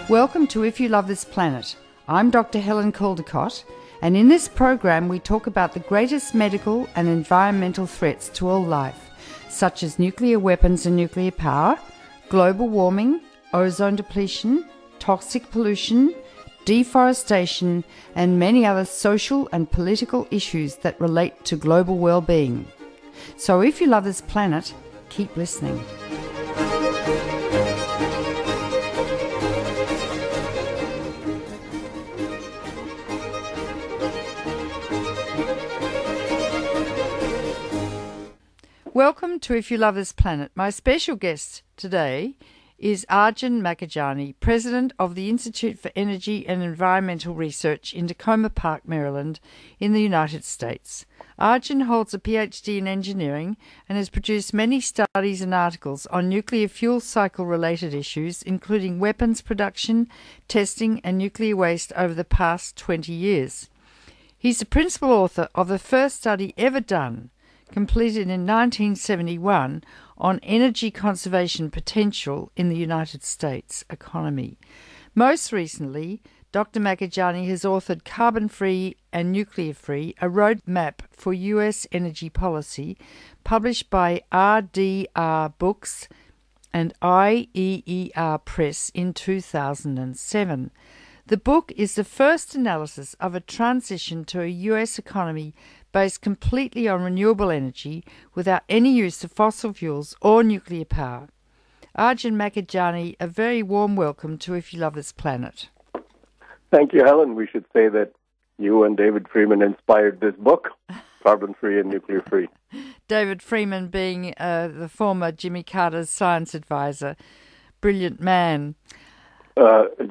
Welcome to If You Love This Planet. I'm Dr. Helen Caldicott, and in this program we talk about the greatest medical and environmental threats to all life, such as nuclear weapons and nuclear power, global warming, ozone depletion, toxic pollution, deforestation, and many other social and political issues that relate to global well-being. So if you love this planet, keep listening. Welcome to If You Love This Planet. My special guest today is Arjun Makhijani, President of the Institute for Energy and Environmental Research in Tacoma Park, Maryland, in the United States. Arjun holds a PhD in engineering and has produced many studies and articles on nuclear fuel cycle-related issues, including weapons production, testing, and nuclear waste over the past 20 years. He's the principal author of the first study ever done, completed in 1971, on energy conservation potential in the United States economy. Most recently, Dr. Makhijani has authored Carbon-Free and Nuclear-Free, a roadmap for U.S. energy policy, published by RDR Books and IEER Press in 2007. The book is the first analysis of a transition to a U.S. economy based completely on renewable energy without any use of fossil fuels or nuclear power. Arjun Makhijani, a very warm welcome to If You Love This Planet. Thank you, Helen. We should say that you and David Freeman inspired this book, Carbon-Free and Nuclear-Free. David Freeman being the former Jimmy Carter's science advisor. Brilliant man.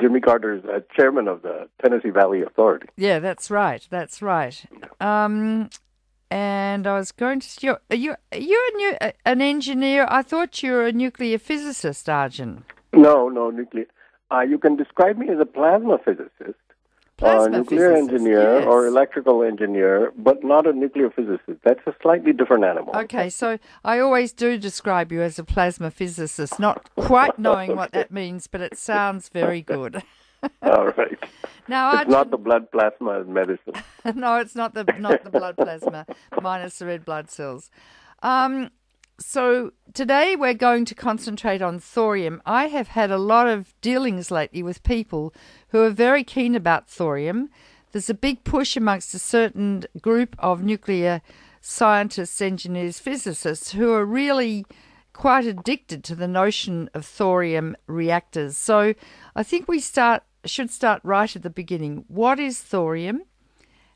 Jimmy Carter's chairman of the Tennessee Valley Authority. Yeah, that's right. That's right. And I was going to... Are you an engineer? I thought you were a nuclear physicist, Arjun. No, nuclear. You can describe me as a plasma physicist, nuclear engineer, yes, or electrical engineer, but not a nuclear physicist. That's a slightly different animal. Okay, so I always do describe you as a plasma physicist, not quite knowing what that means, but it sounds very good. All right. Now, it's Arjun, not the blood plasma as medicine. No, it's not the blood plasma minus the red blood cells. So today we're going to concentrate on thorium. I have had a lot of dealings lately with people who are very keen about thorium. There's a big push amongst a certain group of nuclear scientists, engineers, physicists who are really quite addicted to the notion of thorium reactors. So I think we should start right at the beginning. What is thorium?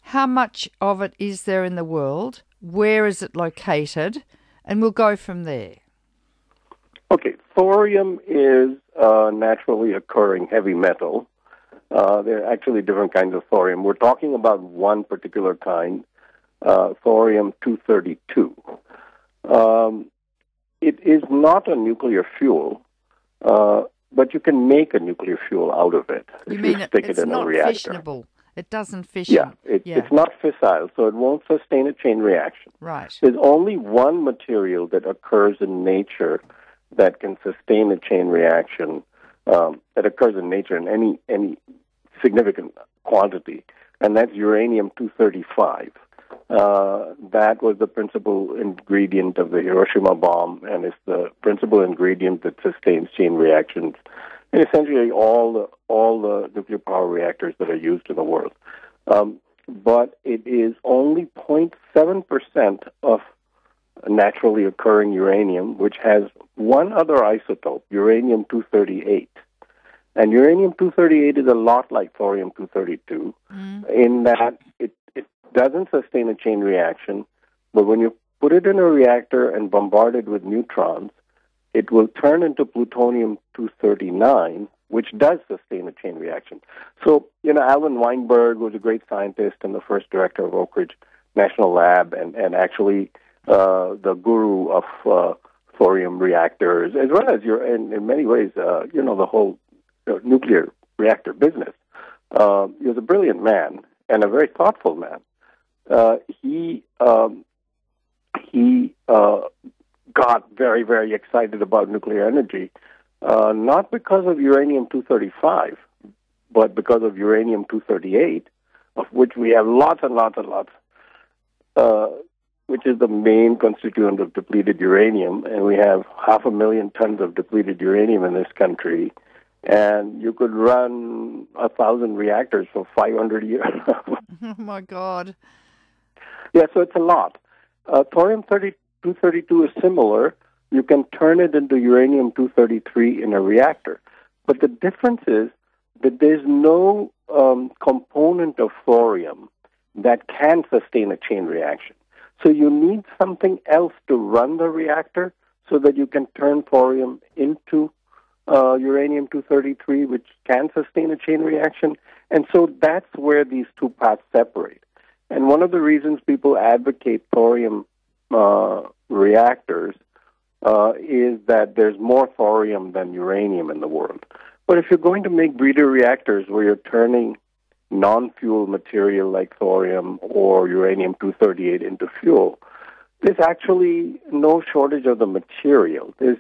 How much of it is there in the world? Where is it located? And we'll go from there. Okay, thorium is a naturally occurring heavy metal. There are actually different kinds of thorium. We're talking about one particular kind, thorium-232. It is not a nuclear fuel, but you can make a nuclear fuel out of it. You mean it's not fissionable? It doesn't fission. Yeah, it's not fissile, so it won't sustain a chain reaction. Right. There's only one material that occurs in nature that can sustain a chain reaction, that occurs in nature in any significant quantity, and that's uranium-235. That was the principal ingredient of the Hiroshima bomb, and it's the principal ingredient that sustains chain reactions in essentially all the nuclear power reactors that are used in the world. But it is only 0.7% of naturally occurring uranium, which has one other isotope, uranium-238. And uranium-238 is a lot like thorium-232 in that it doesn't sustain a chain reaction, but when you put it in a reactor and bombard it with neutrons, it will turn into plutonium-239, which does sustain a chain reaction. So, Alvin Weinberg was a great scientist and the first director of Oak Ridge National Lab and actually the guru of thorium reactors, as well as in many ways, the whole nuclear reactor business. He was a brilliant man and a very thoughtful man. He got very, very excited about nuclear energy, not because of uranium-235, but because of uranium-238, of which we have lots and lots and lots, which is the main constituent of depleted uranium, and we have 500,000 tons of depleted uranium in this country, and you could run 1,000 reactors for 500 years. Oh, my God. Yeah, so it's a lot. Thorium-232 is similar. You can turn it into uranium-233 in a reactor. But the difference is that there's no component of thorium that can sustain a chain reaction. So you need something else to run the reactor so that you can turn thorium into uranium-233, which can sustain a chain reaction. And so that's where these two paths separate. And one of the reasons people advocate thorium reactors is that there's more thorium than uranium in the world. But if you're going to make breeder reactors where you're turning non-fuel material like thorium or uranium-238 into fuel, there's actually no shortage of the material. There's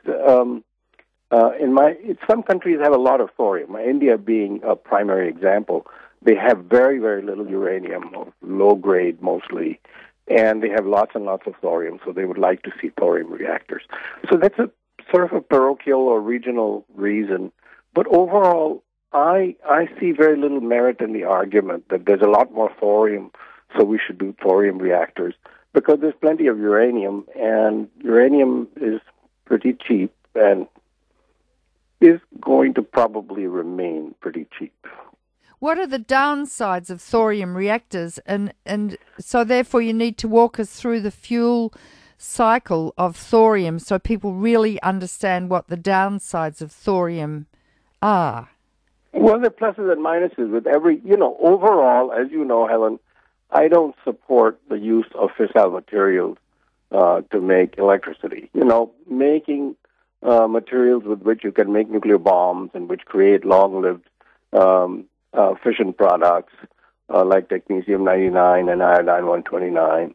some countries have a lot of thorium. India being a primary example, they have very, very little uranium, low grade mostly, and they have lots and lots of thorium, so they would like to see thorium reactors. So that's a sort of a parochial or regional reason. But overall, I see very little merit in the argument that there's a lot more thorium, so we should do thorium reactors, because there's plenty of uranium, and uranium is pretty cheap and is going to probably remain pretty cheap. What are the downsides of thorium reactors? And so therefore you need to walk us through the fuel cycle of thorium so people really understand what the downsides of thorium are. Well, there are pluses and minuses with every, overall, as you know, Helen, I don't support the use of fissile materials to make electricity. Making materials with which you can make nuclear bombs and which create long-lived fission products like technetium-99 and iodine-129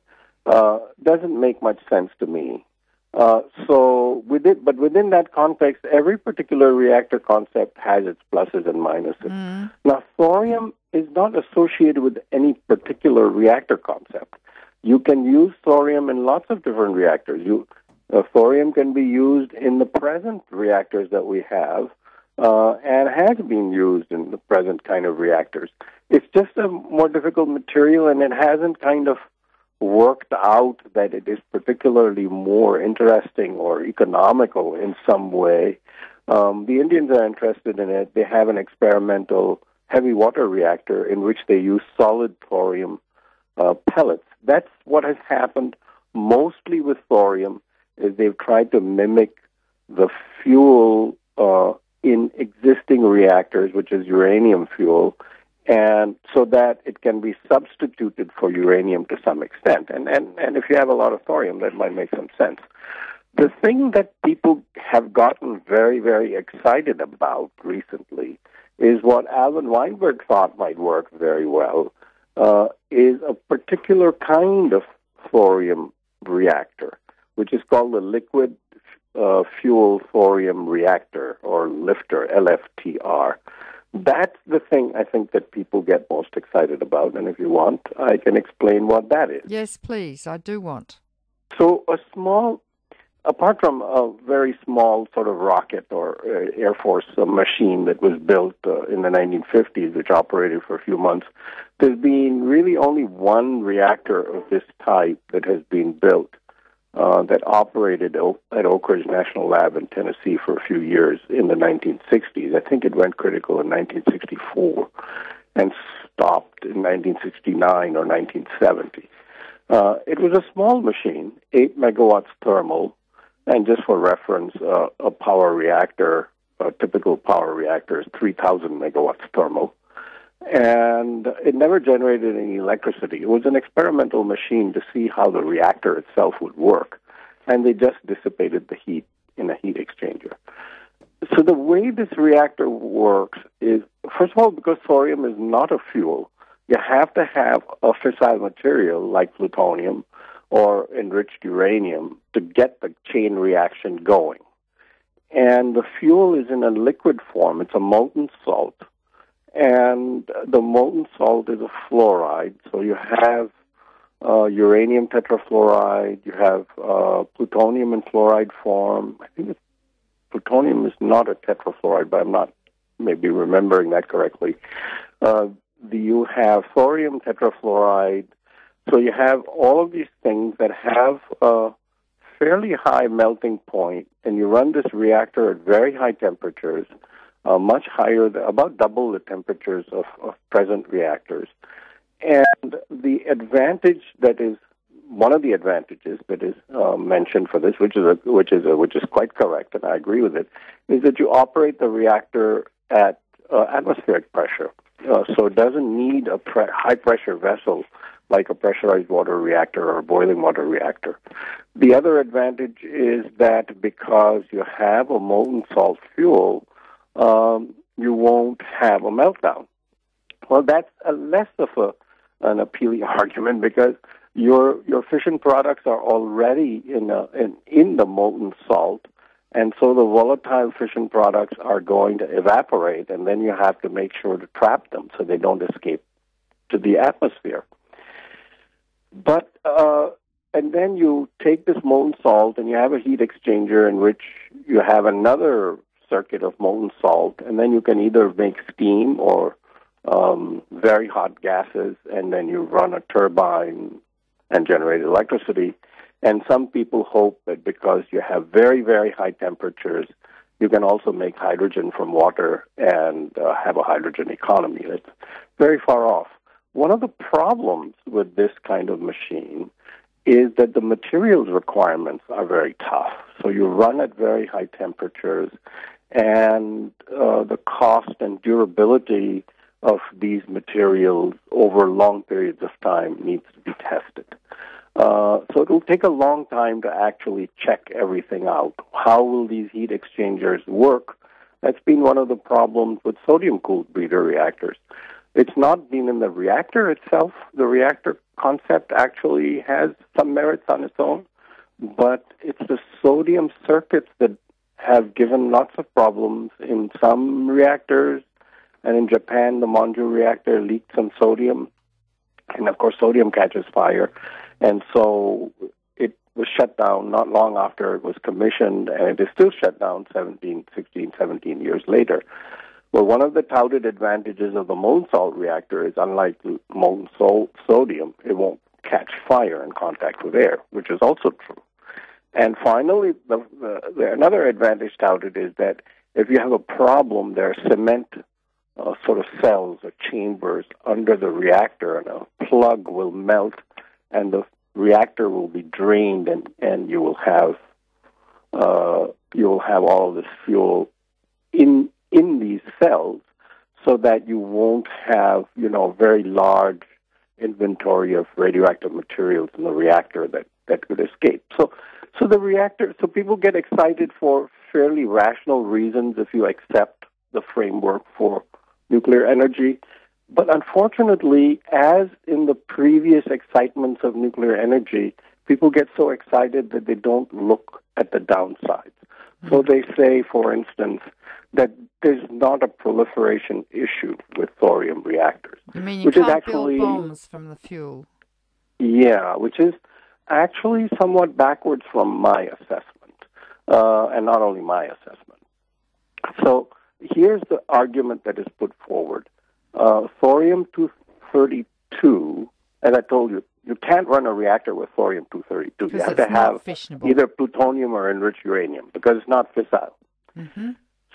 doesn't make much sense to me. But within that context, every particular reactor concept has its pluses and minuses. Mm. Now, thorium is not associated with any particular reactor concept. You can use thorium in lots of different reactors. Thorium can be used in the present reactors that we have, and has been used in the present kind of reactors. It's just a more difficult material, and it hasn't kind of worked out that it is particularly more interesting or economical in some way. The Indians are interested in it. They have an experimental heavy water reactor in which they use solid thorium pellets. That's what has happened mostly with thorium, is they've tried to mimic the fuel in existing reactors, which is uranium fuel, and so that it can be substituted for uranium to some extent. And if you have a lot of thorium, that might make some sense. The thing that people have gotten very, very excited about recently is what Alvin Weinberg thought might work very well, is a particular kind of thorium reactor, which is called the Liquid Fuel Thorium Reactor, or LFTR, LFTR. That's the thing I think that people get most excited about, and if you want, I can explain what that is. Yes, please, I do want. So apart from a very small sort of rocket or Air Force machine that was built in the 1950s, which operated for a few months, there's been really only one reactor of this type that has been built that operated at Oak Ridge National Lab in Tennessee for a few years in the 1960s. I think it went critical in 1964 and stopped in 1969 or 1970. It was a small machine, 8 megawatts thermal, and just for reference, a power reactor, a typical power reactor is 3,000 megawatts thermal. And it never generated any electricity. It was an experimental machine to see how the reactor itself would work. And they just dissipated the heat in a heat exchanger. So the way this reactor works is, first of all, because thorium is not a fuel, you have to have a fissile material like plutonium or enriched uranium to get the chain reaction going. And the fuel is in a liquid form. It's a molten salt. and the molten salt is a fluoride. So you have uranium tetrafluoride, you have plutonium in fluoride form. I think plutonium is not a tetrafluoride, but I'm not maybe remembering that correctly. You have thorium tetrafluoride. So you have all of these things that have a fairly high melting point, and you run this reactor at very high temperatures, much higher, about double the temperatures of present reactors. And the advantage that is one of the advantages that is mentioned for this, which is quite correct, and I agree with it, is that you operate the reactor at atmospheric pressure. So it doesn't need a high pressure vessel like a pressurized water reactor or a boiling water reactor. The other advantage is that because you have a molten salt fuel, you won't have a meltdown. Well, that's less of an appealing argument because your fission products are already in the molten salt, and so the volatile fission products are going to evaporate, and then you have to make sure to trap them so they don't escape to the atmosphere. But and then you take this molten salt and you have a heat exchanger in which you have another circuit of molten salt, and then you can either make steam or very hot gases, and then you run a turbine and generate electricity. And some people hope that because you have very, very high temperatures, you can also make hydrogen from water and have a hydrogen economy. That's very far off. One of the problems with this kind of machine is that the materials requirements are very tough. So you run at very high temperatures, and the cost and durability of these materials over long periods of time needs to be tested. So it will take a long time to actually check everything out. How will these heat exchangers work? That's been one of the problems with sodium-cooled breeder reactors. It's not been in the reactor itself. The reactor concept actually has some merits on its own, but it's the sodium circuits that have given lots of problems in some reactors. And in Japan, the Monju reactor leaked some sodium. And, of course, sodium catches fire. And so it was shut down not long after it was commissioned, and it is still shut down 16, 17 years later. Well, one of the touted advantages of the molten salt reactor is, unlike molten sodium, it won't catch fire in contact with air, which is also true. And finally, another advantage touted is that if you have a problem, there are cement sort of cells or chambers under the reactor, and a plug will melt, and the reactor will be drained, and you will have all of this fuel in these cells, so that you won't have very large inventory of radioactive materials in the reactor that could escape. So the reactor. So people get excited for fairly rational reasons if you accept the framework for nuclear energy. But unfortunately, as in the previous excitements of nuclear energy, people get so excited that they don't look at the downsides. So they say, for instance, that there's not a proliferation issue with thorium reactors. You mean you can't build bombs from the fuel? Yeah, which is actually somewhat backwards from my assessment, and not only my assessment. So here's the argument that is put forward. Thorium-232, as I told you, you can't run a reactor with thorium-232. You have to have either plutonium or enriched uranium because it's not fissile. Mm-hmm.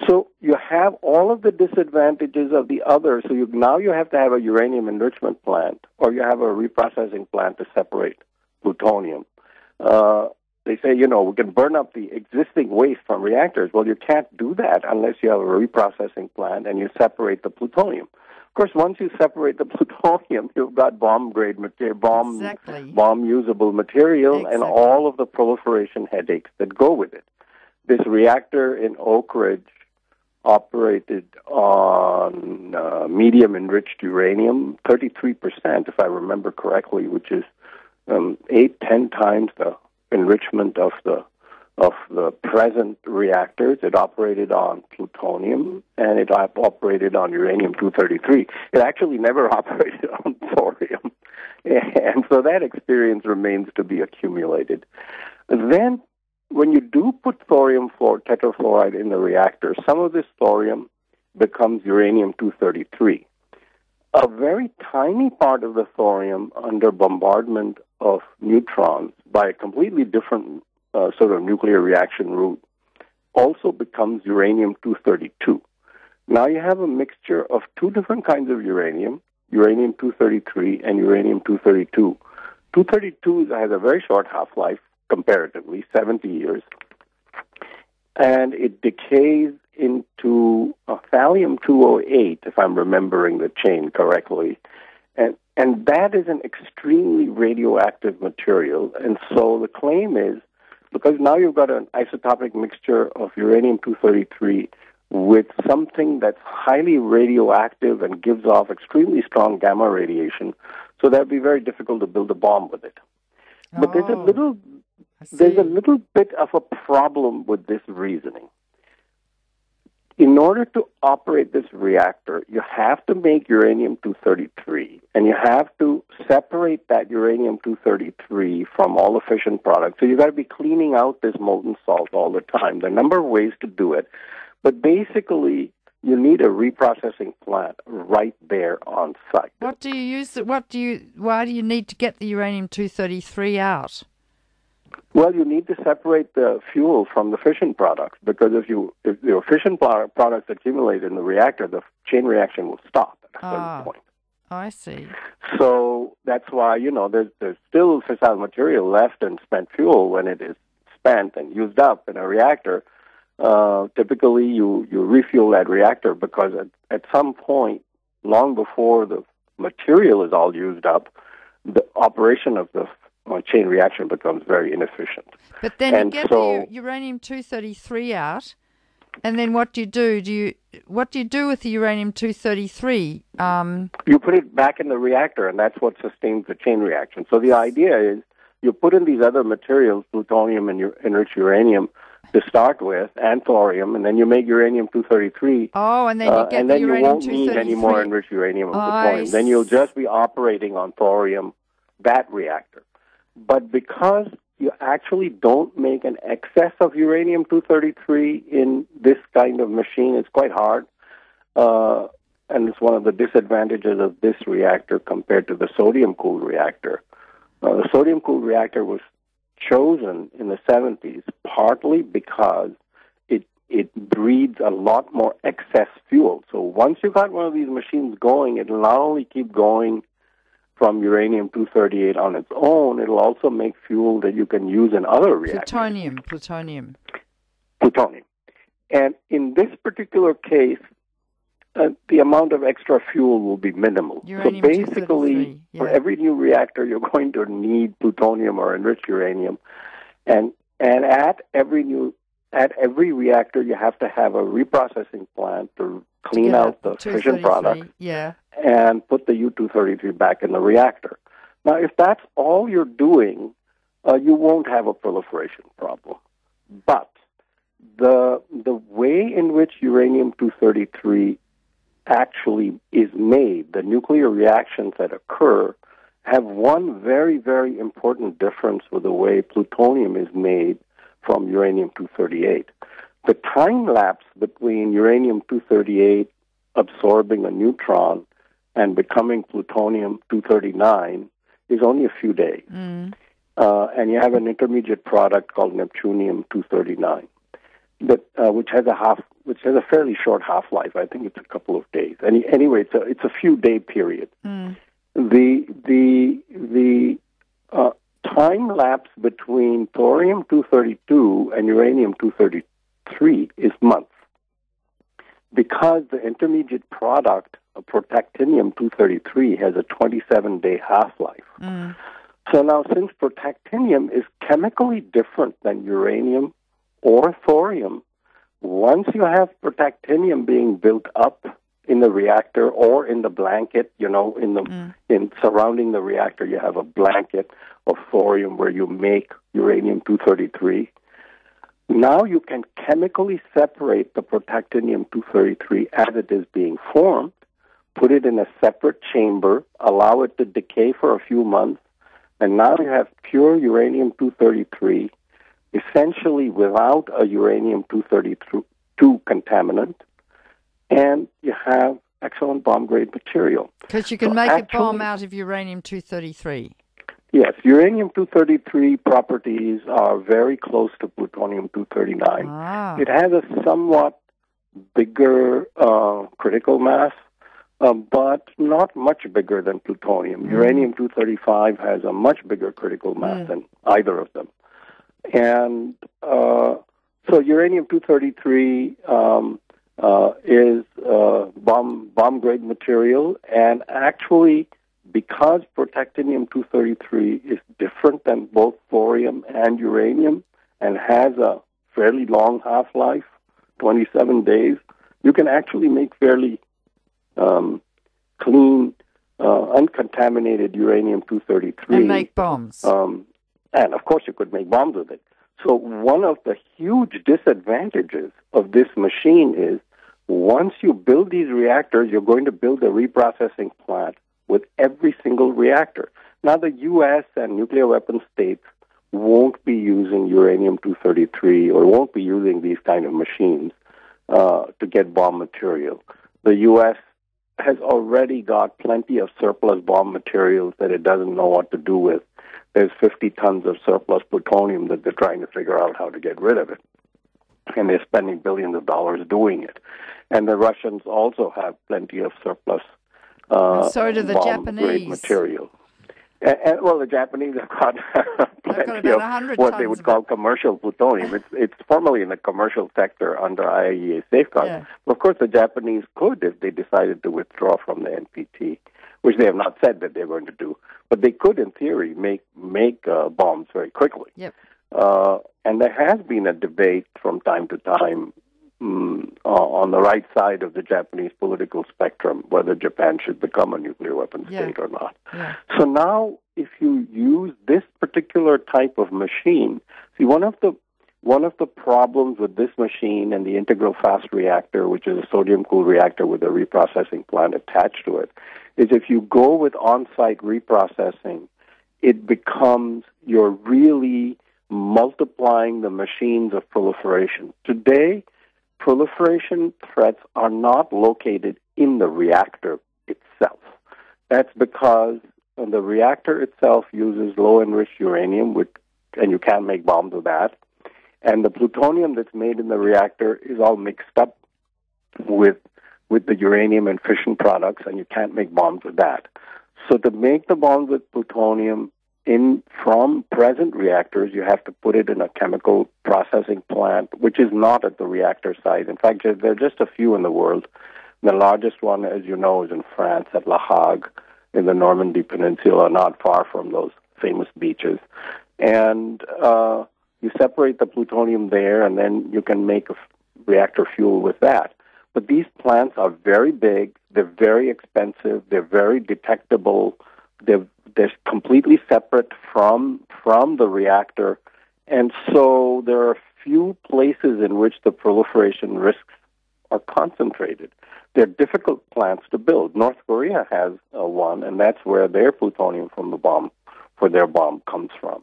So you have all of the disadvantages of the other. So now you have to have a uranium enrichment plant, or you have a reprocessing plant to separate plutonium. They say, we can burn up the existing waste from reactors. Well, you can't do that unless you have a reprocessing plant and you separate the plutonium. Of course, once you separate the plutonium, you've got bomb-grade material, bomb-usable material, and all of the proliferation headaches that go with it. This reactor in Oak Ridge operated on medium-enriched uranium, 33%, if I remember correctly, which is 8-10 times the enrichment of the of the present reactors. It operated on plutonium, and it operated on uranium-233. It actually never operated on thorium. And so that experience remains to be accumulated. Then, when you do put thorium tetrafluoride in the reactor, some of this thorium becomes uranium-233. A very tiny part of the thorium under bombardment of neutrons by a completely different sort of nuclear reaction route also becomes uranium-232. Now you have a mixture of two different kinds of uranium, uranium-233 and uranium-232. 232 has a very short half-life, comparatively, 70 years, and it decays into thallium-208, if I'm remembering the chain correctly, and that is an extremely radioactive material, and so the claim is, because now you've got an isotopic mixture of uranium-233 with something that's highly radioactive and gives off extremely strong gamma radiation, so that would be very difficult to build a bomb with it. But there's a little bit of a problem with this reasoning. In order to operate this reactor, you have to make uranium-233, and you have to separate that uranium-233 from all the fission products. So you've got to be cleaning out this molten salt all the time. There are a number of ways to do it, but basically you need a reprocessing plant right there on site. What do you use? Why do you need to get the uranium-233 out? Well, you need to separate the fuel from the fission products, because if your fission products accumulate in the reactor, the chain reaction will stop at a certain point. I see. So that's why, there's still fissile material left in spent fuel when it is spent and used up in a reactor. Typically, you refuel that reactor, because at some point, long before the material is all used up, the operation of the chain reaction becomes very inefficient. But then you get the uranium-233 out, and then what do you do? What do you do with the uranium-233? You put it back in the reactor, and that's what sustains the chain reaction. So the idea is you put in these other materials, plutonium and enriched uranium, to start with, and thorium, and then you make uranium-233. Oh, and then you get and the then you won't need any more uranium-233. enriched uranium and plutonium. Then you'll just be operating on thorium, that reactor. But because you actually don't make an excess of uranium-233 in this kind of machine, it's quite hard. And it's one of the disadvantages of this reactor compared to the sodium-cooled reactor. The sodium-cooled reactor was chosen in the 70s partly because it breeds a lot more excess fuel. So once you got one of these machines going, it'll not only keep going from uranium-238 on its own, it'll also make fuel that you can use in other reactors. Plutonium. And in this particular case, the amount of extra fuel will be minimal. So basically, for every new reactor, you're going to need plutonium or enriched uranium. And at every reactor, you have to have a reprocessing plant to clean out the fission products and put the U-233 back in the reactor. Now, if that's all you're doing, you won't have a proliferation problem. But the way in which uranium-233 actually is made, the nuclear reactions that occur, have one very, very important difference with the way plutonium is made from uranium-238. The time lapse between uranium-238 absorbing a neutron and becoming plutonium-239 is only a few days. And you have an intermediate product called neptunium-239, which has a fairly short half-life. I think it's a couple of days. Anyway, it's a few-day period. The time lapse between thorium-232 and uranium-233 is months, because the intermediate product, protactinium-233, has a 27-day half-life. So now, since protactinium is chemically different than uranium or thorium, once you have protactinium being built up in the reactor or in the blanket, in surrounding the reactor, you have a blanket of thorium where you make uranium-233. Now you can chemically separate the protactinium-233 as it is being formed, put it in a separate chamber, allow it to decay for a few months, and now you have pure uranium-233, essentially without a uranium-232 contaminant, and you have excellent bomb-grade material. Because you can make a bomb out of uranium-233. Yes, uranium-233 properties are very close to plutonium-239. Ah. It has a somewhat bigger critical mass, but not much bigger than plutonium. Uranium-235 has a much bigger critical mass than either of them. And so uranium-233 is bomb-grade material, and actually, because protactinium-233 is different than both thorium and uranium and has a fairly long half-life, 27 days, you can actually make fairly clean, uncontaminated uranium-233. And make bombs. And, of course, you could make bombs with it. So one of the huge disadvantages of this machine is once you build these reactors, you're going to build a reprocessing plant with every single reactor. Now, the U.S. and nuclear weapon states won't be using uranium-233 or won't be using these kind of machines to get bomb material. The U.S. has already got plenty of surplus bomb materials that it doesn't know what to do with. There's 50 tons of surplus plutonium that they're trying to figure out how to get rid of it. And they're spending billions of dollars doing it. And the Russians also have plenty of surplus so do the bomb-grade Japanese material. And, well, the Japanese have got plenty of what they would call commercial plutonium. It's formally in the commercial sector under IAEA safeguards. Yeah. Of course, the Japanese could, if they decided to withdraw from the NPT, which they have not said that they're going to do. But they could, in theory, make bombs very quickly. Yep. And there has been a debate from time to time on the right side of the Japanese political spectrum whether Japan should become a nuclear weapons state or not. Yeah. So now, if you use this particular type of machine, see, one of the problems with this machine and the integral fast reactor, which is a sodium-cooled reactor with a reprocessing plant attached to it, is if you go with on-site reprocessing, it becomes you're really multiplying the machines of proliferation. Today, proliferation threats are not located in the reactor itself. That's because the reactor itself uses low-enriched uranium, and you can't make bombs with that. And the plutonium that's made in the reactor is all mixed up with the uranium and fission products, and you can't make bombs with that. So to make the bombs with plutonium from present reactors, you have to put it in a chemical processing plant, which is not at the reactor site. In fact, there are just a few in the world. The largest one, as you know, is in France at La Hague in the Normandy Peninsula, not far from those famous beaches. And you separate the plutonium there, and then you can make a reactor fuel with that. But these plants are very big, they're very expensive, they're very detectable, they're completely separate from the reactor, and so there are few places in which the proliferation risks are concentrated. They're difficult plants to build. North Korea has one, and that's where their plutonium for their bomb comes from.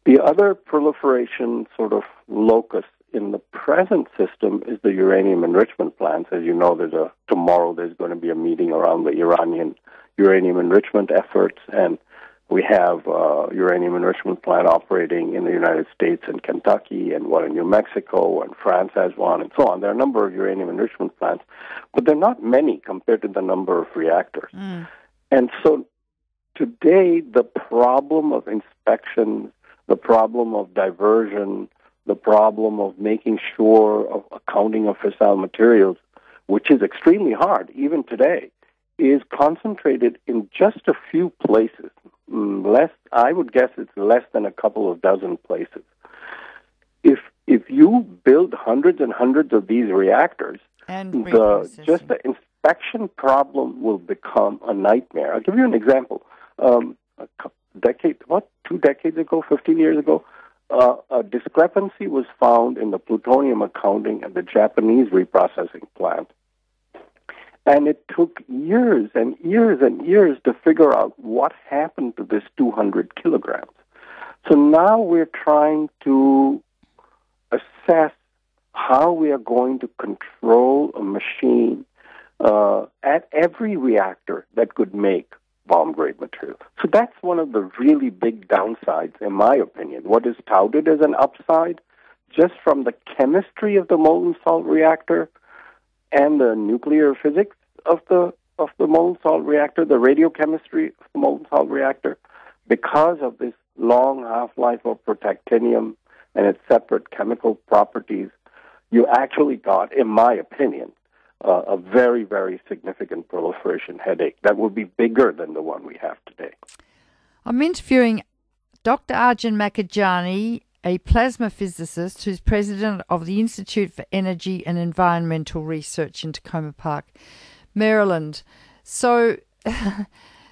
The other proliferation sort of locus in the present system is the uranium enrichment plants. As you know, tomorrow there's going to be a meeting around the Iranian uranium enrichment efforts, and we have a uranium enrichment plant operating in the United States and Kentucky, and one in New Mexico, and France has one, and so on. There are a number of uranium enrichment plants, but they're not many compared to the number of reactors. And so today, the problem of inspection, the problem of diversion, the problem of making sure of accounting of fissile materials, which is extremely hard even today, is concentrated in just a few places. I would guess it's less than a couple of dozen places. If you build hundreds and hundreds of these reactors, just the inspection problem will become a nightmare. I'll give you an example. 2 decades ago, 15 years ago, a discrepancy was found in the plutonium accounting at the Japanese reprocessing plant. And it took years and years and years to figure out what happened to this 200 kilograms. So now we're trying to assess how we are going to control a machine at every reactor that could make bomb-grade material. So that's one of the really big downsides, in my opinion. What is touted as an upside, just from the chemistry of the molten salt reactor and the nuclear physics of the molten salt reactor, the radiochemistry of the molten salt reactor, because of this long half-life of protactinium and its separate chemical properties, you actually got, in my opinion, a very, very significant proliferation headache that will be bigger than the one we have today. I'm interviewing Dr. Arjun Makhijani, a plasma physicist who's president of the Institute for Energy and Environmental Research in Tacoma Park, Maryland. So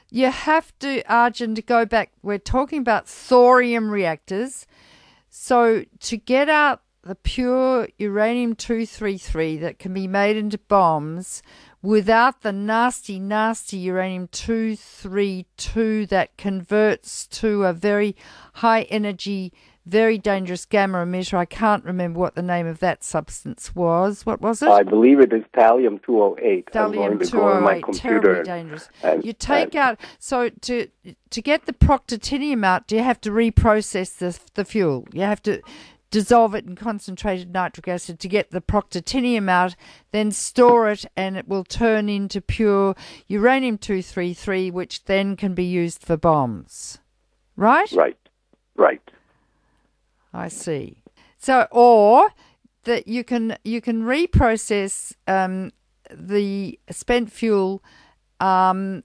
you have to, Arjun, to go back. We're talking about thorium reactors. So to get out the pure uranium-233 that can be made into bombs without the nasty, nasty uranium-232 that converts to a very high-energy, very dangerous gamma emitter. I can't remember what the name of that substance was. What was it? I believe it is thallium-208. Thallium-208, terribly dangerous. You take out, so to get the protactinium out, do you have to reprocess the fuel? You have to dissolve it in concentrated nitric acid to get the protactinium out, then store it, and it will turn into pure uranium-233, which then can be used for bombs. Right? Right. I see. So, or that you can reprocess the spent fuel with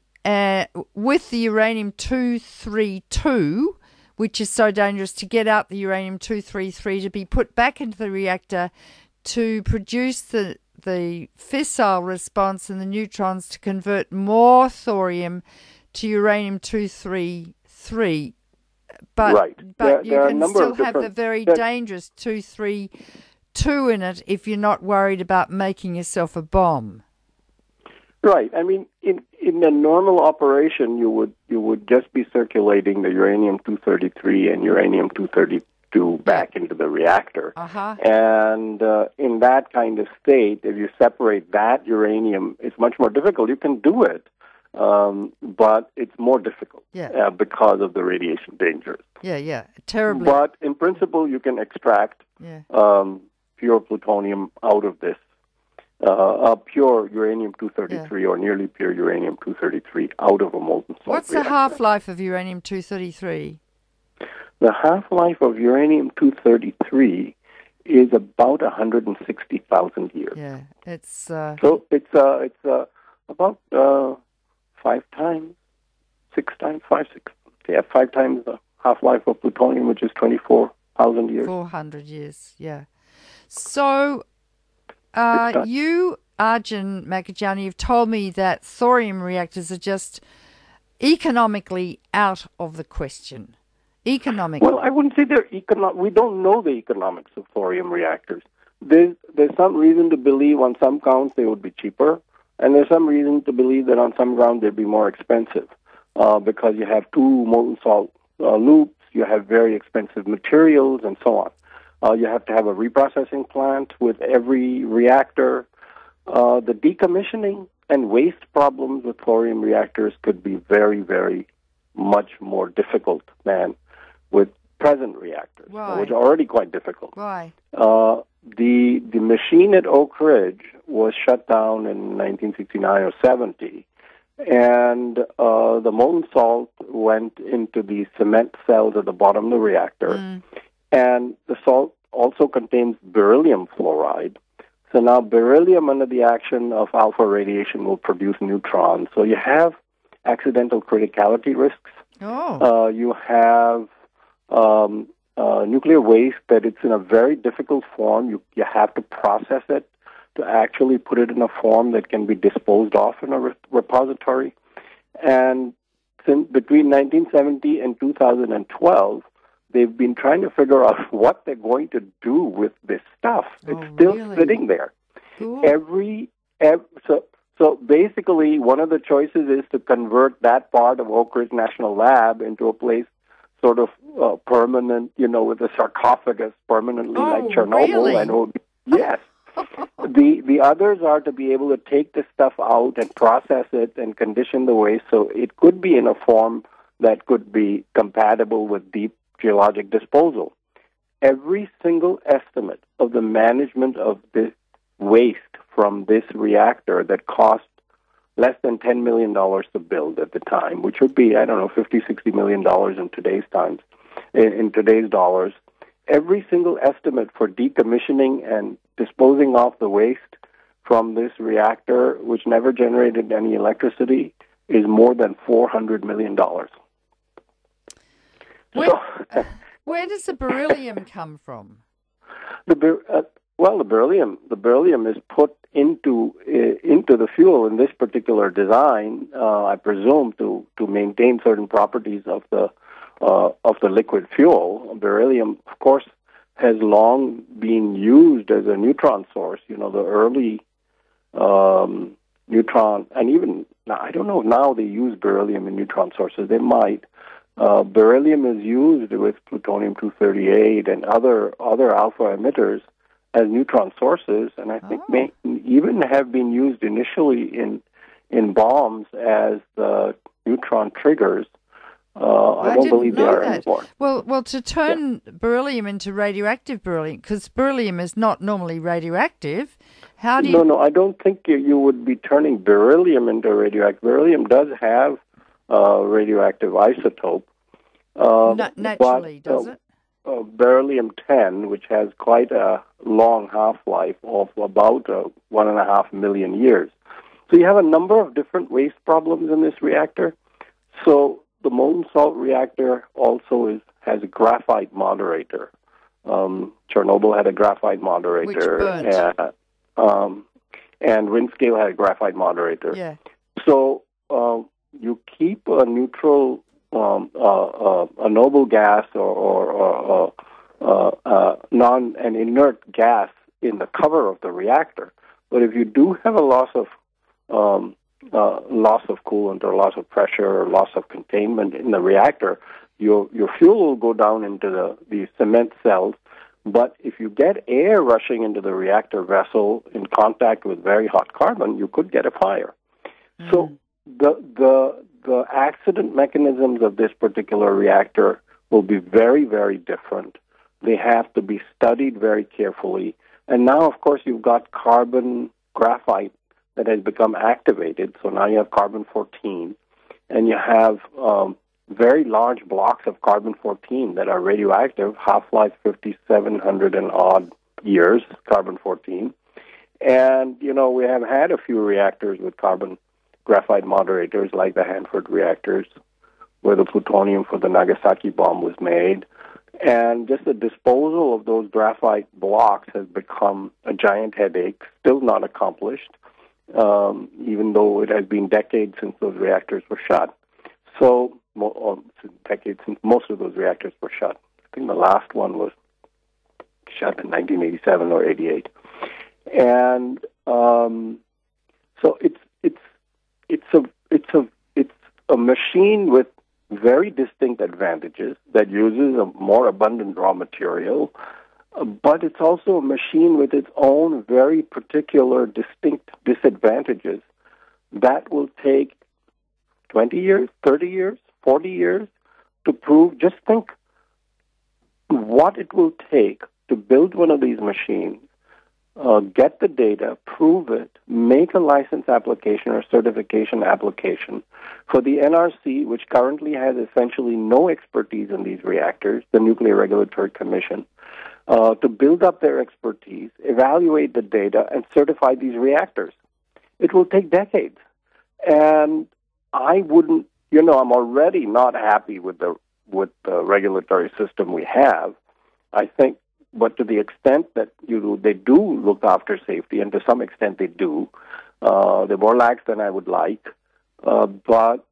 the uranium-232, which is so dangerous, to get out the uranium-233 to be put back into the reactor to produce the fissile response and the neutrons to convert more thorium to uranium-233. But you can still have the very dangerous 232 in it if you're not worried about making yourself a bomb. Right. I mean, in a normal operation, you would just be circulating the uranium-233 and uranium-232 back into the reactor. Uh-huh. And in that kind of state, if you separate that uranium, it's much more difficult. You can do it, but it's more difficult because of the radiation dangers. Yeah, terribly. But in principle, you can extract pure plutonium out of this. Pure uranium-233 or nearly pure uranium-233 out of a molten salt What's reactor. the half-life of uranium-233? The half-life of uranium-233 is about 160,000 years. Yeah, it's... So it's about 5 times the half-life of plutonium, which is 24,000 years. 400 years, yeah. So... you, Arjun Makhijani, have told me that thorium reactors are just economically out of the question. Economically. Well, I wouldn't say they're we don't know the economics of thorium reactors. There's some reason to believe on some counts they would be cheaper, and there's some reason to believe that on some grounds they'd be more expensive because you have 2 molten salt loops, you have very expensive materials, and so on. You have to have a reprocessing plant with every reactor. The decommissioning and waste problems with thorium reactors could be very, very much more difficult than with present reactors, which are already quite difficult. Why? The machine at Oak Ridge was shut down in 1969 or 70, and the molten salt went into the cement cells at the bottom of the reactor. And the salt also contains beryllium fluoride. So now beryllium, under the action of alpha radiation, will produce neutrons. So you have accidental criticality risks. You have nuclear waste that it's in a very difficult form. You have to process it to actually put it in a form that can be disposed of in a repository. And between 1970 and 2012, they've been trying to figure out what they're going to do with this stuff. It's still sitting there. Cool. So basically, one of the choices is to convert that part of Oak Ridge National Lab into a place sort of permanent, with a sarcophagus permanently like Chernobyl. Really? And yes. The others are to be able to take the stuff out and process it and condition the waste so it could be in a form that could be compatible with deep geologic disposal. Every single estimate of the management of this waste from this reactor that cost less than $10 million to build at the time, which would be, $50-60 million in today's times, in today's dollars. Every single estimate for decommissioning and disposing off the waste from this reactor, which never generated any electricity, is more than $400 million. Where does the beryllium come from? The beryllium is put into the fuel in this particular design, I presume, to maintain certain properties of the liquid fuel. Beryllium, of course, has long been used as a neutron source. The early neutron, and even I don't know if now they use beryllium in neutron sources. They might. Beryllium is used with plutonium-238 and other alpha emitters as neutron sources, and I think may even have been used initially in bombs as neutron triggers. I don't believe they are anymore. Well, to turn beryllium into radioactive beryllium, because beryllium is not normally radioactive. How do you? No, I don't think you would be turning beryllium into radioactive. Beryllium does have radioactive isotope. Naturally, does it? Beryllium-10, which has quite a long half-life of about 1.5 million years. So you have a number of different waste problems in this reactor. So the molten salt reactor also has a graphite moderator. Chernobyl had a graphite moderator. Which burnt. And Windscale had a graphite moderator. Yeah. So you keep a neutral, a noble gas or an inert gas in the cover of the reactor. But if you do have a loss of coolant or loss of pressure or loss of containment in the reactor, your fuel will go down into the cement cells. But if you get air rushing into the reactor vessel in contact with very hot carbon, you could get a fire. So the accident mechanisms of this particular reactor will be very, very different. They have to be studied very carefully. And now, of course, you've got carbon graphite that has become activated. So now you have carbon-14, and you have very large blocks of carbon-14 that are radioactive, half-life 5,700 and odd years, carbon-14. And, we have had a few reactors with carbon graphite moderators, like the Hanford reactors, where the plutonium for the Nagasaki bomb was made. And just the disposal of those graphite blocks has become a giant headache, still not accomplished, even though it has been decades since those reactors were shut. So, decades since most of those reactors were shut. I think the last one was shut in 1987 or 88. And so it's a machine with very distinct advantages that uses a more abundant raw material, but it's also a machine with its own very particular distinct disadvantages that will take 20 years, 30 years, 40 years to prove. Just think what it will take to build one of these machines, get the data, prove it, make a license application or certification application for the NRC, which currently has essentially no expertise in these reactors, the Nuclear Regulatory Commission, to build up their expertise, evaluate the data, and certify these reactors. It will take decades. And I wouldn't, I'm already not happy with the regulatory system we have. I think, but to the extent that they do look after safety, and to some extent they do, they're more lax than I would like. But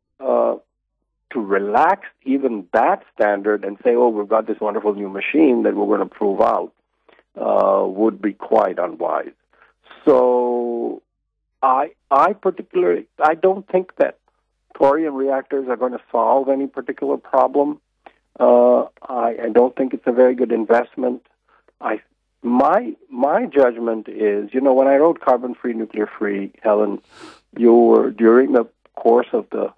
to relax even that standard and say, oh, we've got this wonderful new machine that we're going to prove out, would be quite unwise. So I don't think that thorium reactors are going to solve any particular problem. I don't think it's a very good investment. My judgment is, when I wrote Carbon-Free, Nuclear-Free, Helen, you were, during the course of the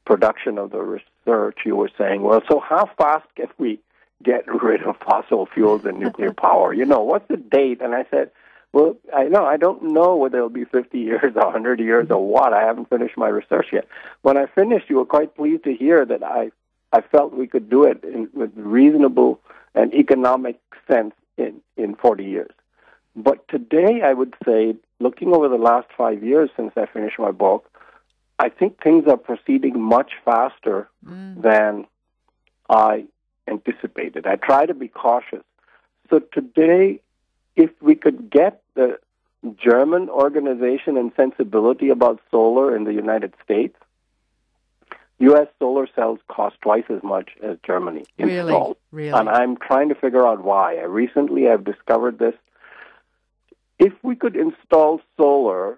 production of the research, you were saying, well, so how fast can we get rid of fossil fuels and nuclear power? What's the date? And I said, well, I don't know whether it'll be 50 years or 100 years or what. I haven't finished my research yet. When I finished, you were quite pleased to hear that I felt we could do it with reasonable and economic sense in 40 years. But today, I would say, looking over the last 5 years since I finished my book, I think things are proceeding much faster than I anticipated. I try to be cautious. So today, if we could get the German organization and sensibility about solar in the United States, U.S. solar cells cost twice as much as Germany installed. Really? And I'm trying to figure out why. I've discovered this. If we could install solar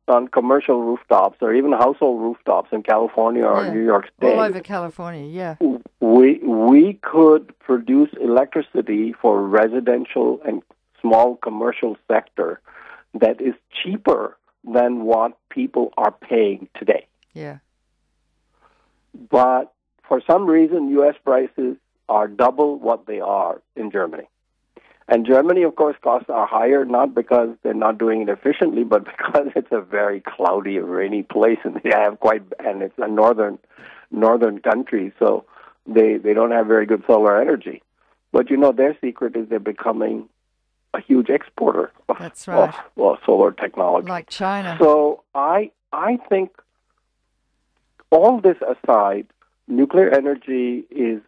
on commercial rooftops or even household rooftops in California or New York State, all over California, yeah, we could produce electricity for residential and small commercial sector that is cheaper than what people are paying today. Yeah. But for some reason, U.S. prices are double what they are in Germany. And Germany, of course, costs are higher, not because they're not doing it efficiently, but because it's a very cloudy, rainy place, and and it's a northern country, so they don't have very good solar energy. But their secret is they're becoming a huge exporter of solar technology, like China. So I think, all this aside, nuclear energy is,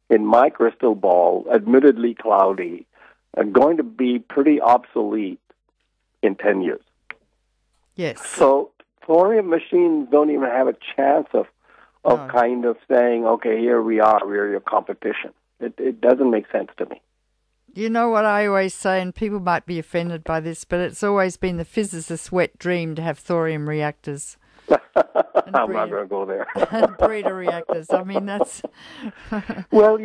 in my crystal ball, admittedly cloudy, going to be pretty obsolete in 10 years. Yes. So thorium machines don't even have a chance of kind of saying, okay, here we are, we're your competition. It doesn't make sense to me. You know what I always say, and people might be offended by this, but it's always been the physicist's wet dream to have thorium reactors. I'm not going to go there. And breeder reactors. I mean, that's... Well,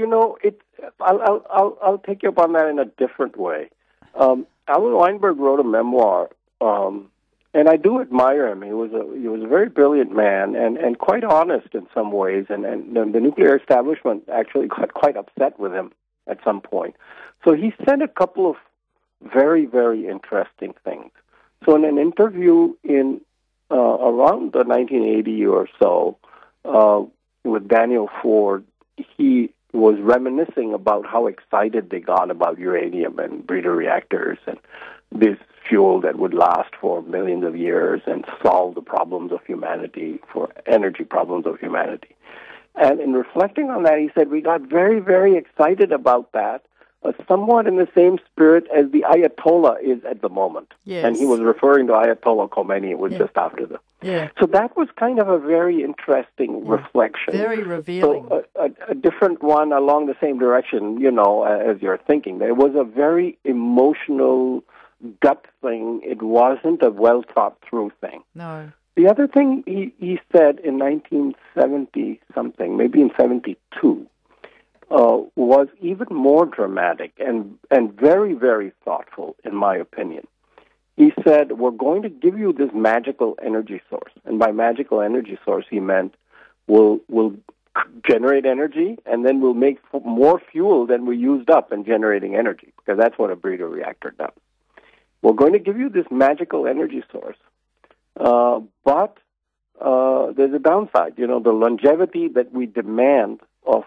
I'll take you up on that in a different way. Alan Weinberg wrote a memoir, and I do admire him. He was a very brilliant man and quite honest in some ways, and the nuclear establishment actually got quite upset with him at some point. So he said a couple of very, very interesting things. So in an interview in around the 1980 or so, with Daniel Ford, he was reminiscing about how excited they got about uranium and breeder reactors and this fuel that would last for millions of years and solve the problems of humanity, for energy problems of humanity. And in reflecting on that, he said, we got very, very excited about that, somewhat in the same spirit as the Ayatollah is at the moment. Yes. And he was referring to Ayatollah Khomeini. It was just after the... Yeah. So that was kind of a very interesting reflection. Very revealing. So a different one along the same direction, as you're thinking. It was a very emotional, gut thing. It wasn't a well-thought-through thing. No. The other thing he said in 1970-something, maybe in 72, was even more dramatic and very, very thoughtful, in my opinion. He said, we're going to give you this magical energy source. And by magical energy source, he meant we'll generate energy, and then we'll make more fuel than we used up in generating energy, because that's what a breeder reactor does. We're going to give you this magical energy source, but there's a downside. The longevity that we demand of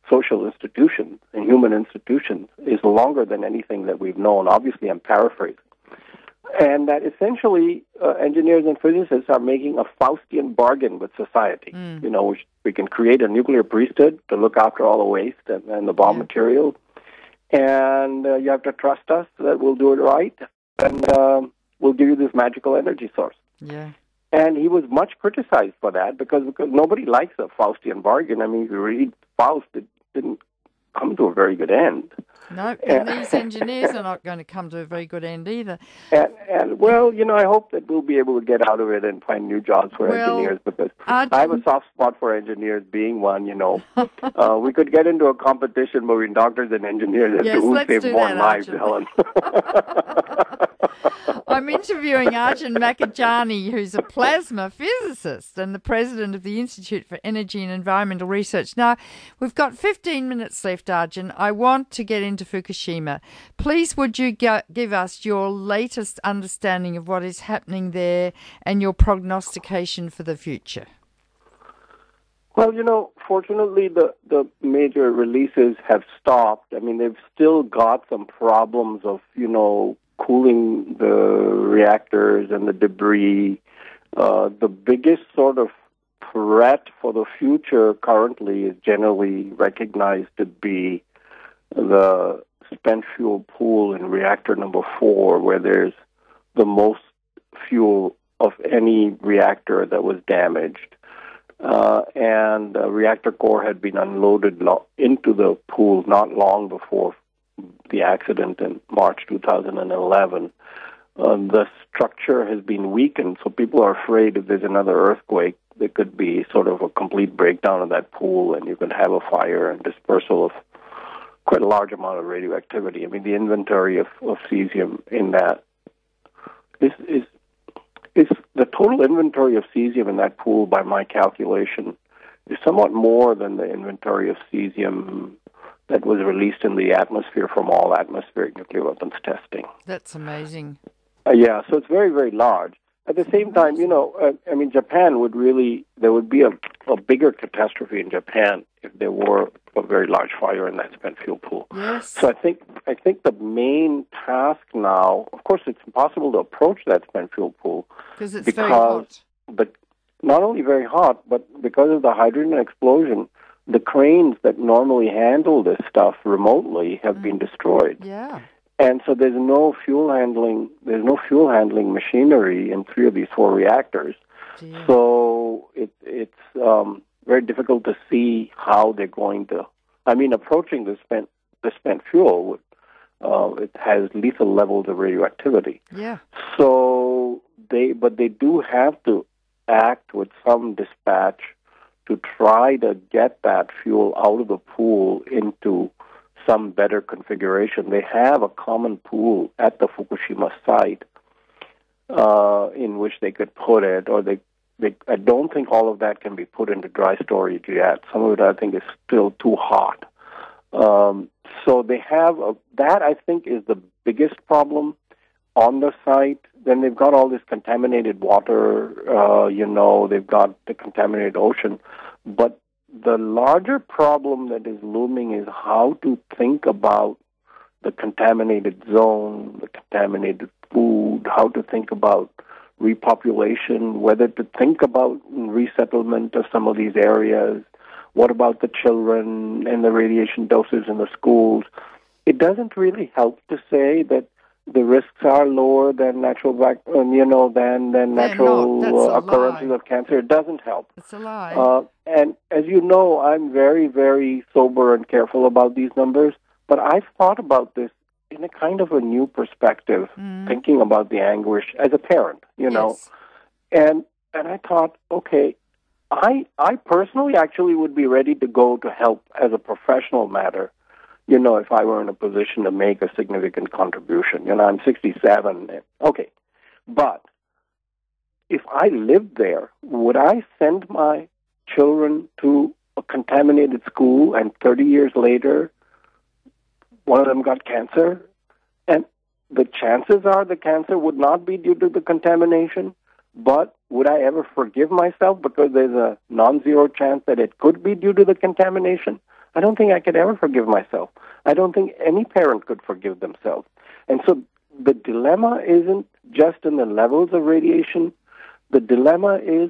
social institutions and human institutions is longer than anything that we've known. Obviously, I'm paraphrasing. And that essentially engineers and physicists are making a Faustian bargain with society. We can create a nuclear priesthood to look after all the waste and the bomb material. And you have to trust us that we'll do it right. And we'll give you this magical energy source. Yeah. And he was much criticized for that because nobody likes a Faustian bargain. I mean, if you read Faust, it didn't come to a very good end. No, and these engineers are not going to come to a very good end either. And well, I hope that we'll be able to get out of it and find new jobs for engineers, because I have a soft spot for engineers, being one, We could get into a competition between doctors and engineers as to who saves more lives, Helen. I'm interviewing Arjun Makhijani, who's a plasma physicist and the president of the Institute for Energy and Environmental Research. Now, we've got 15 minutes left, Arjun. I want to get into Fukushima. Please, would you give us your latest understanding of what is happening there and your prognostication for the future? Well, fortunately, the major releases have stopped. I mean, they've still got some problems of, cooling the reactors and the debris. The biggest sort of threat for the future currently is generally recognized to be the spent fuel pool in reactor number 4, where there's the most fuel of any reactor that was damaged. And the reactor core had been unloaded into the pool not long before the accident in March 2011. The structure has been weakened, so people are afraid if there's another earthquake, there could be sort of a complete breakdown of that pool, and you could have a fire and dispersal of quite a large amount of radioactivity. I mean, the inventory of cesium in that is the total inventory of cesium in that pool, by my calculation, is somewhat more than the inventory of cesium that was released in the atmosphere from all atmospheric nuclear weapons testing. That's amazing. Yeah, so it's very, very large. At the same time, Japan there would be a bigger catastrophe in Japan if there were a very large fire in that spent fuel pool. Yes. So I think the main task now, of course, it's impossible to approach that spent fuel pool because it's very hot. But not only very hot, but because of the hydrogen explosion, the cranes that normally handle this stuff remotely have been destroyed. Yeah. And so there's no fuel handling machinery in 3 of these 4 reactors. Dear. So it's very difficult to see how they're going to. I mean, approaching the spent fuel it has lethal levels of radioactivity. Yeah. So they do have to act with some dispatch to try to get that fuel out of the pool into some better configuration. They have a common pool at the Fukushima site in which they could put it, or I don't think all of that can be put into dry storage yet. Some of it, I think, is still too hot. So they have that, I think, is the biggest problem on the site. Then they've got all this contaminated water, they've got the contaminated ocean. But the larger problem that is looming is how to think about the contaminated zone, the contaminated food, how to think about repopulation, whether to think about resettlement of some of these areas. What about the children and the radiation doses in the schools? It doesn't really help to say that the risks are lower than natural occurrences of cancer. It doesn't help. It's a lie. And as you know, I'm very, very sober and careful about these numbers, but I've thought about this in a kind of a new perspective, thinking about the anguish as a parent, Yes. And I thought, okay, I personally actually would be ready to go to help as a professional matter, if I were in a position to make a significant contribution. I'm 67. Okay. But if I lived there, would I send my children to a contaminated school and 30 years later, one of them got cancer? And the chances are the cancer would not be due to the contamination, but would I ever forgive myself because there's a non-zero chance that it could be due to the contamination? I don't think I could ever forgive myself. I don't think any parent could forgive themselves. And so the dilemma isn't just in the levels of radiation. The dilemma is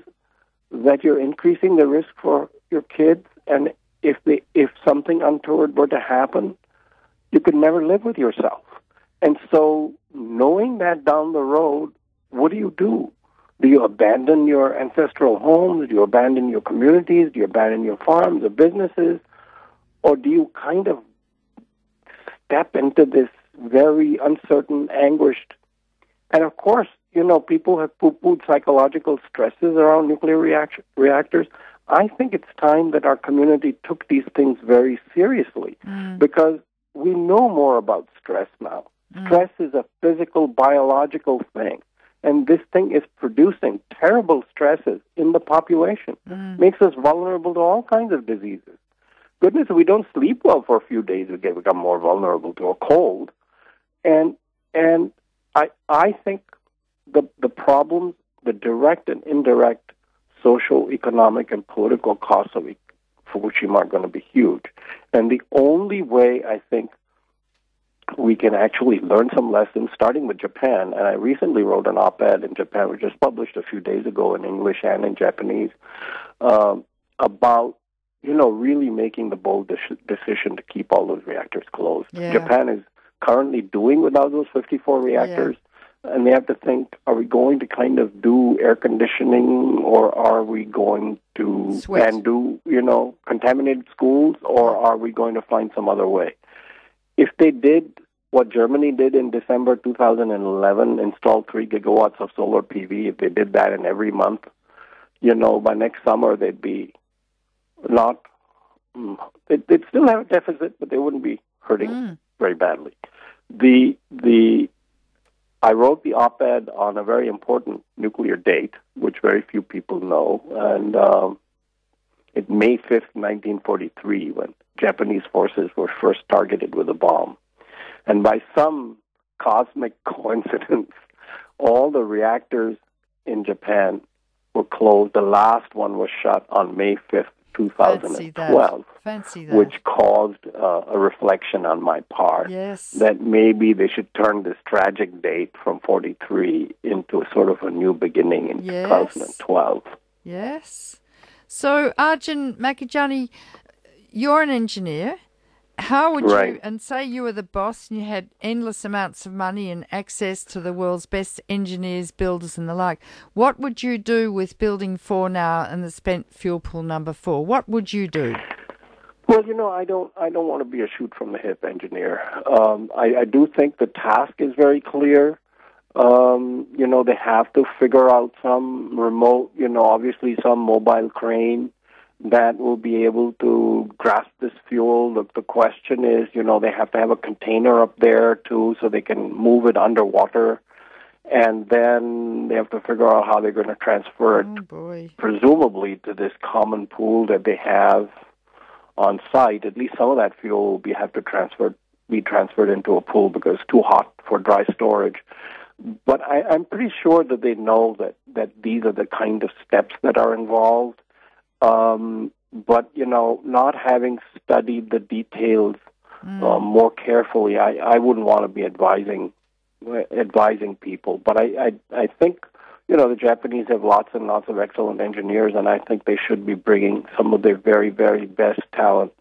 that you're increasing the risk for your kids, and if something untoward were to happen, you could never live with yourself. And so knowing that down the road, what do you do? Do you abandon your ancestral homes? Do you abandon your communities? Do you abandon your farms or businesses? Or do you kind of step into this very uncertain, anguished, and of course, people have poo-pooed psychological stresses around nuclear reactors. I think it's time that our community took these things very seriously because we know more about stress now. Stress is a physical, biological thing, and this thing is producing terrible stresses in the population. Makes us vulnerable to all kinds of diseases. Goodness, if we don't sleep well for a few days, we become more vulnerable to a cold. And I think the problems, the direct and indirect social, economic, and political costs of Fukushima are going to be huge. And the only way I think we can actually learn some lessons, starting with Japan, and I recently wrote an op-ed in Japan, which was published a few days ago in English and in Japanese, about really making the bold decision to keep all those reactors closed. Yeah. Japan is currently doing without those 54 reactors, and they have to think, are we going to kind of do air conditioning, or are we going to do contaminated schools, or are we going to find some other way? If they did what Germany did in December 2011, installed 3 gigawatts of solar PV, if they did that in every month, by next summer they'd be they'd still have a deficit, but they wouldn't be hurting very badly. I wrote the op-ed on a very important nuclear date, which very few people know, and it's May 5th, 1943, when Japanese forces were first targeted with a bomb. And by some cosmic coincidence, all the reactors in Japan were closed. The last one was shut on May 5th, 2012, Fancy that. Which caused a reflection on my part that maybe they should turn this tragic date from 43 into a sort of a new beginning in 2012. Yes. So, Arjun Makhijani, you're an engineer. How would you, and say you were the boss and you had endless amounts of money and access to the world's best engineers, builders and the like, what would you do with Building 4 now and the spent fuel pool number 4? What would you do? Well, I don't want to be a shoot-from-the-hip engineer. I do think the task is very clear. They have to figure out some remote, obviously some mobile crane that will be able to grasp this fuel. The question is, they have to have a container up there, too, so they can move it underwater. And then they have to figure out how they're going to transfer it, presumably to this common pool that they have on site. At least some of that fuel will have to be transferred into a pool because it's too hot for dry storage. But I'm pretty sure that they know that these are the kind of steps that are involved. But, not having studied the details more carefully, I wouldn't want to be advising people. But I think, the Japanese have lots and lots of excellent engineers, and I think they should be bringing some of their very, very best talent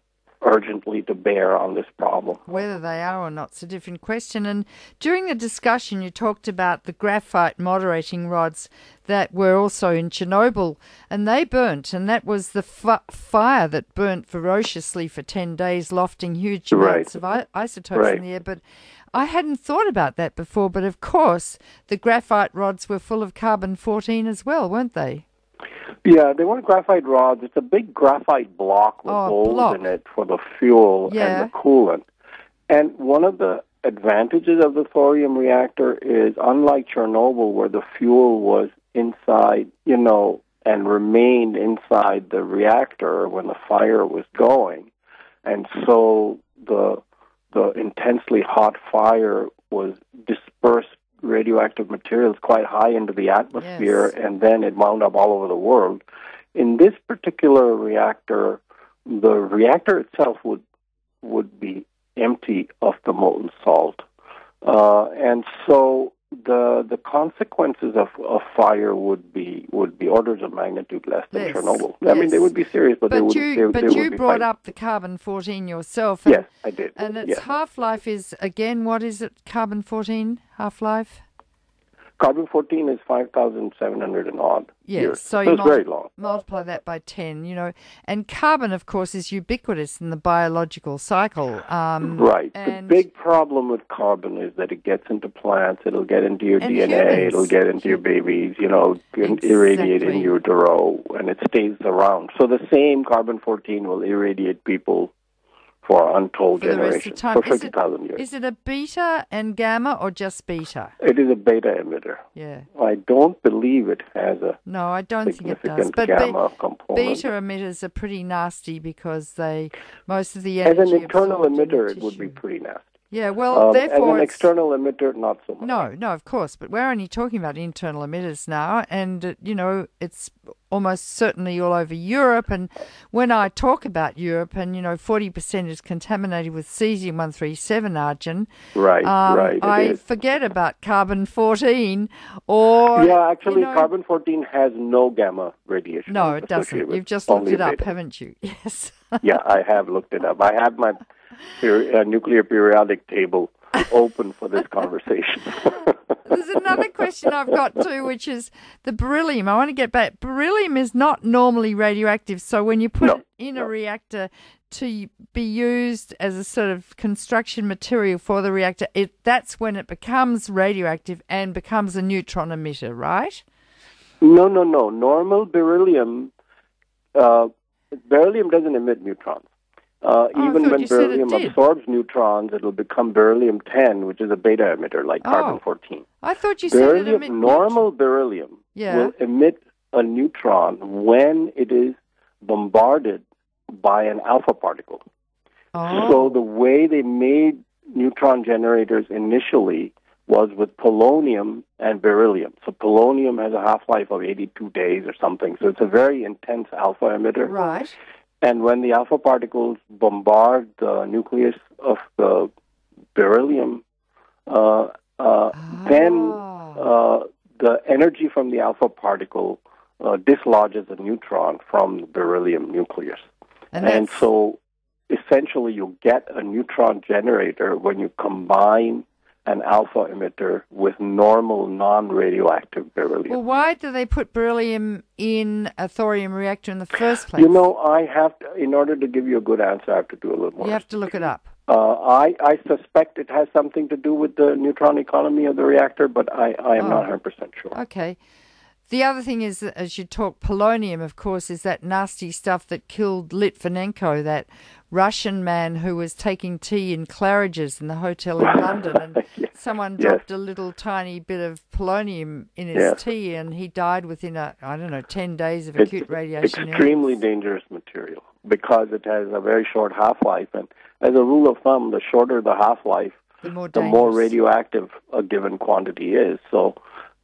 urgently to bear on this problem. Whether they are or not is a different question. And during the discussion, you talked about the graphite moderating rods that were also in Chernobyl, and they burnt, and that was the fire that burnt ferociously for 10 days, lofting huge amounts of isotopes in the air. But I hadn't thought about that before, but of course the graphite rods were full of carbon-14 as well, weren't they? Yeah, they weren't graphite rods. It's a big graphite block with holes in it for the fuel and the coolant. And one of the advantages of the thorium reactor is, unlike Chernobyl, where the fuel was inside, and remained inside the reactor when the fire was going, and so the intensely hot fire was dispersed radioactive materials quite high into the atmosphere, and then it wound up all over the world. In this particular reactor, the reactor itself would be empty of the molten salt, and so the consequences of fire would be orders of magnitude less than Chernobyl. I mean, they would be serious, but they would. But you brought up the carbon-14 yourself. Yes, I did. And its half-life is, again, what is it? Carbon-14 half-life? Carbon-14 is 5,700 and odd years. So it's very long. Multiply that by 10, And carbon, of course, is ubiquitous in the biological cycle. Right. The big problem with carbon is that it gets into plants, it'll get into your DNA, humans. It'll get into your babies, irradiate in utero, and it stays around. So the same carbon-14 will irradiate people for untold generations, for 50,000 years. Is it a beta and gamma or just beta? It is a beta emitter. Yeah. I don't believe it has a No, I don't think it does. But gamma component. Beta emitters are pretty nasty because most of the energy as an internal emitter, it tissue. would be pretty nasty. Yeah, well, therefore... As an external emitter, not so much. No, of course, but we're only talking about internal emitters now, and, it's almost certainly all over Europe, and when I talk about Europe, and, 40% is contaminated with cesium-137, Arjun, right, I forget about carbon-14, or... Yeah, actually, carbon-14 has no gamma radiation. No, it doesn't. You've just looked it up, haven't you? Yes. Yeah, I have looked it up. I have my nuclear periodic table open for this conversation. There's another question I've got too, which is the beryllium. I want to get back. Beryllium is not normally radioactive, so when you put it in a reactor to be used as a sort of construction material for the reactor, that's when it becomes radioactive and becomes a neutron emitter, right? No. Normal beryllium doesn't emit neutrons. Even when beryllium absorbs neutrons, it'll become beryllium-10, which is a beta emitter, like carbon-14. I thought you said it emits normal beryllium will emit a neutron when it is bombarded by an alpha particle. So the way they made neutron generators initially was with polonium and beryllium. So polonium has a half-life of 82 days or something, so it's a very intense alpha emitter. Right. And when the alpha particles bombard the nucleus of the beryllium, then the energy from the alpha particle dislodges a neutron from the beryllium nucleus. And so essentially you get a neutron generator when you combine an alpha emitter with normal non-radioactive beryllium. Well, why do they put beryllium in a thorium reactor in the first place? I have to, in order to give you a good answer, I have to do a little more. You have to look it up. I suspect it has something to do with the neutron economy of the reactor, but I am not 100% sure. Okay. The other thing is, that as you talk, polonium, of course, is that nasty stuff that killed Litvinenko, that Russian man who was taking tea in Claridge's in the hotel in London, and someone dropped a little tiny bit of polonium in his tea, and he died within 10 days of acute radiation. Extremely dangerous material because it has a very short half-life, and as a rule of thumb, the shorter the half-life, the more radioactive a given quantity is. So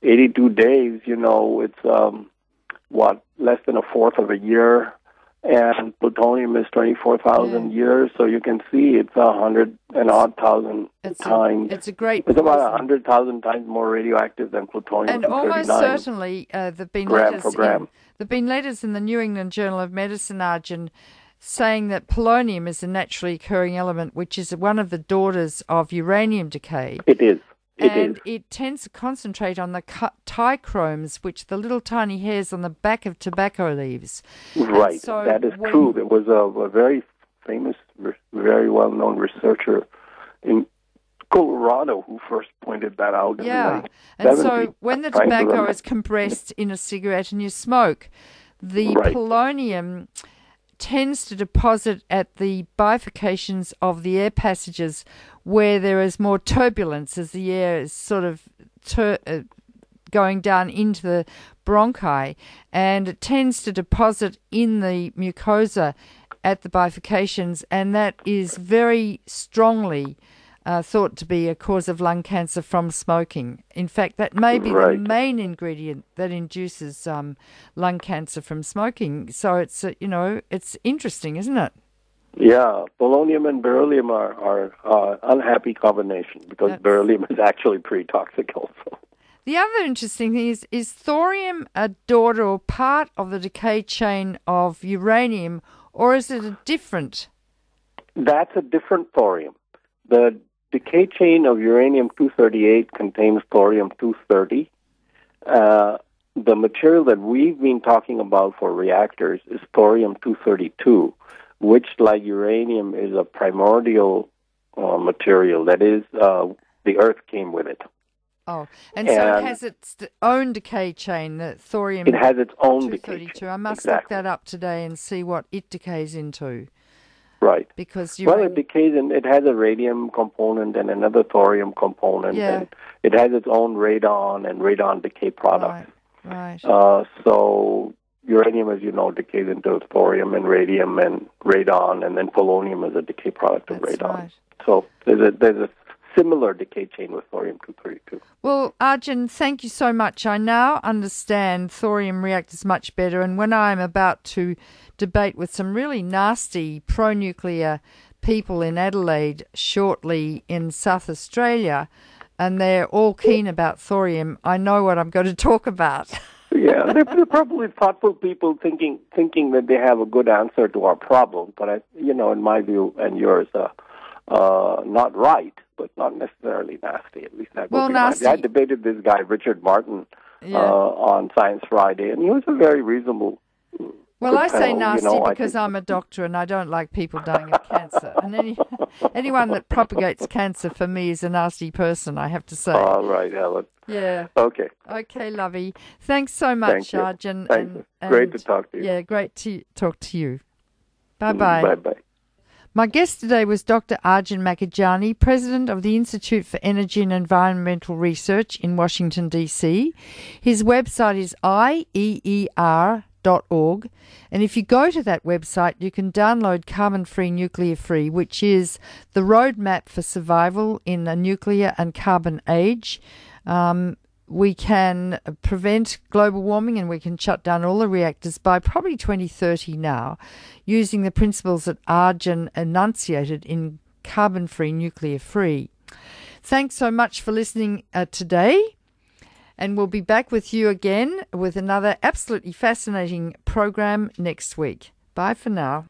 82 days, it's less than a fourth of a year, and plutonium is 24,000 years. So you can see it's 100 and odd thousand times. It's about 100,000 times more radioactive than plutonium. And almost certainly, there've been letters in the New England Journal of Medicine, Arjun, saying that polonium is a naturally occurring element, which is one of the daughters of uranium decay. It is. It tends to concentrate on the trichromes, which the little tiny hairs on the back of tobacco leaves. Right, so that is true. There was a very famous, very well-known researcher in Colorado who first pointed that out. Yeah, and so when the tobacco is compressed in a cigarette and you smoke, the polonium tends to deposit at the bifurcations of the air passages where there is more turbulence as the air is sort of going down into the bronchi, and it tends to deposit in the mucosa at the bifurcations, and that is very strongly thought to be a cause of lung cancer from smoking. In fact, that may be the main ingredient that induces lung cancer from smoking. So it's it's interesting, isn't it? Yeah, polonium and beryllium are unhappy combination because beryllium is actually pretty toxic also. The other interesting thing is thorium a daughter or part of the decay chain of uranium, or is it a different? That's a different thorium. The decay chain of uranium-238 contains thorium-230, The material that we've been talking about for reactors is thorium-232, which, like uranium, is a primordial material. That is, the Earth came with it. Oh, and so it has its own decay chain, the thorium. It has its own decay chain. I must look that up today and see what it decays into. Right. Because it decays, and it has a radium component and another thorium component, and it has its own radon and radon decay products. Right. So uranium, as you know, decays into thorium and radium and radon, and then polonium is a decay product of radon. Right. So there's a similar decay chain with thorium-232. Well, Arjun, thank you so much. I now understand thorium reactors much better, and when I'm about to debate with some really nasty pro-nuclear people in Adelaide shortly in South Australia, and they're all keen about thorium, I know what I'm going to talk about. Yeah, they're probably thoughtful people thinking that they have a good answer to our problem, but in my view and yours, not right, but not necessarily nasty. At least that would be nasty. I debated this guy Richard Martin on Science Friday, and he was a very reasonable. Well, I say nasty because I'm a doctor and I don't like people dying of cancer. And anyone that propagates cancer for me is a nasty person, I have to say. All right, Helen. Yeah. Okay. Okay, lovey. Thanks so much, Arjun. Thank you. Great to talk to you. Yeah, great to talk to you. Bye-bye. Bye-bye. My guest today was Dr. Arjun Makhijani, President of the Institute for Energy and Environmental Research in Washington, D.C. His website is IEER.org, and if you go to that website, you can download Carbon-Free, Nuclear-Free, which is the roadmap for survival in a nuclear and carbon age. We can prevent global warming and we can shut down all the reactors by probably 2030 now, using the principles that Arjun enunciated in Carbon-Free, Nuclear-Free. Thanks so much for listening today, and we'll be back with you again with another absolutely fascinating program next week. Bye for now.